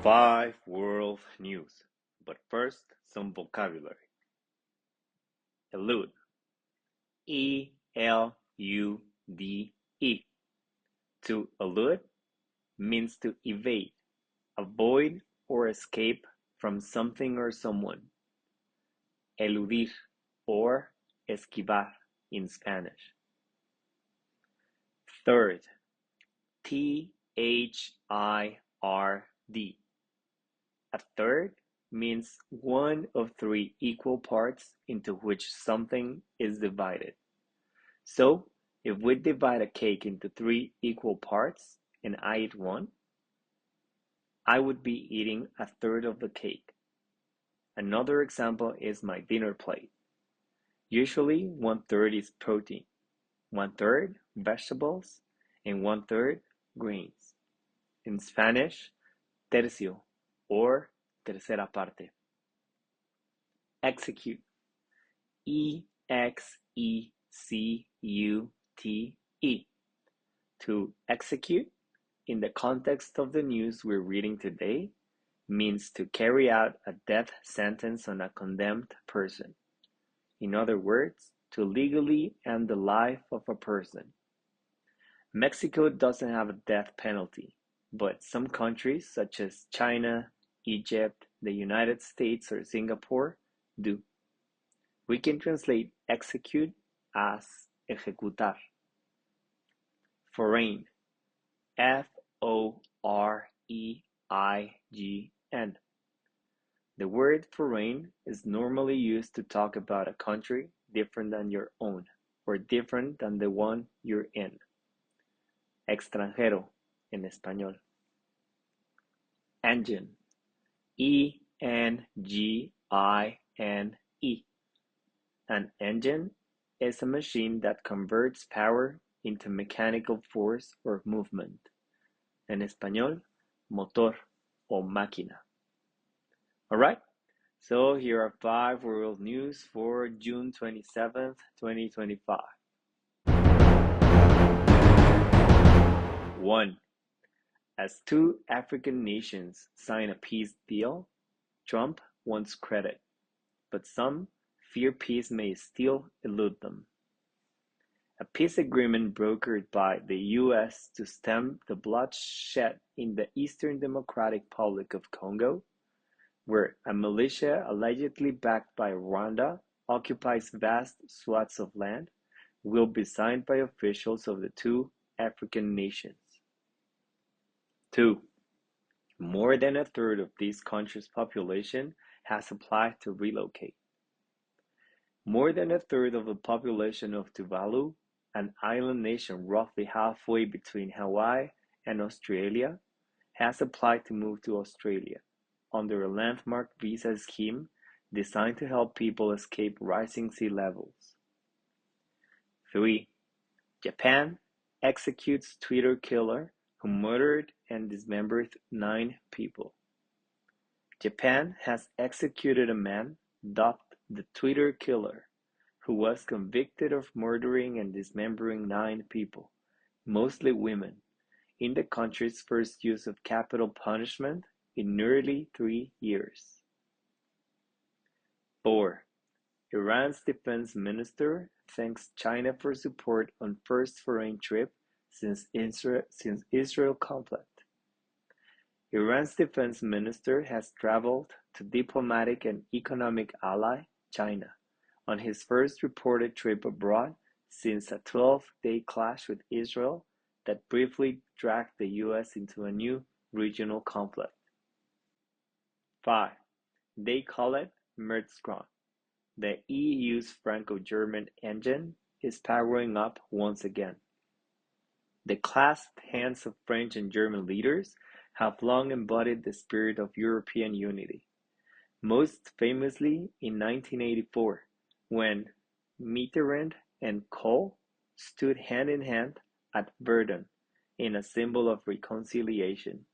5 world news, but first some vocabulary. Elude. E-L-U-D-E. To elude means to evade, avoid, or escape from something or someone. Eludir or esquivar in Spanish. Third, T-H-I-R-D. A third means one of three equal parts into which something is divided. So, if we divide a cake into three equal parts and I eat one, I would be eating a third of the cake. Another example is my dinner plate. Usually 1/3 is protein, 1/3 vegetables, and 1/3 grains. In Spanish, tercio or tercera parte. Execute. E-X-E-C-U-T-E. To execute, in the context of the news we're reading today, means to carry out a death sentence on a condemned person. In other words, to legally end the life of a person. Mexico doesn't have a death penalty, but some countries such as China, Egypt, the United States, or Singapore do. We can translate execute as ejecutar. Foreign. F-O-R-E-I-G-N. The word foreign is normally used to talk about a country different than your own, or different than the one you're in. Extranjero en español. Engine. E-N-G-I-N-E. An engine is a machine that converts power into mechanical force or movement. En español, motor o máquina. Alright, so here are 5 world news for June 27th, 2025. 1. As 2 African nations sign a peace deal, Trump wants credit, but some fear peace may still elude them. A peace agreement brokered by the U.S. to stem the bloodshed in the Eastern Democratic Republic of Congo, where a militia allegedly backed by Rwanda occupies vast swaths of land, will be signed by officials of the 2 African nations. 2. More than a third of this country's population has applied to relocate. More than a third of the population of Tuvalu, an island nation roughly halfway between Hawaii and Australia, has applied to move to Australia under a landmark visa scheme designed to help people escape rising sea levels. 3. Japan executes Twitter killer who murdered and dismembered 9 people. Japan has executed a man dubbed the Twitter killer, who was convicted of murdering and dismembering 9 people, mostly women, in the country's first use of capital punishment in nearly 3 years. 4. Iran's defense minister thanks China for support on first foreign trip since Israel conflict. Iran's defense minister has traveled to diplomatic and economic ally China on his first reported trip abroad since a 12-day clash with Israel that briefly dragged the U.S. into a new regional conflict. 5. They call it Merzcron. The EU's Franco-German engine is powering up once again. The clasped hands of French and German leaders have long embodied the spirit of European unity, most famously in 1984, when Mitterrand and Kohl stood hand in hand at Verdun in a symbol of reconciliation.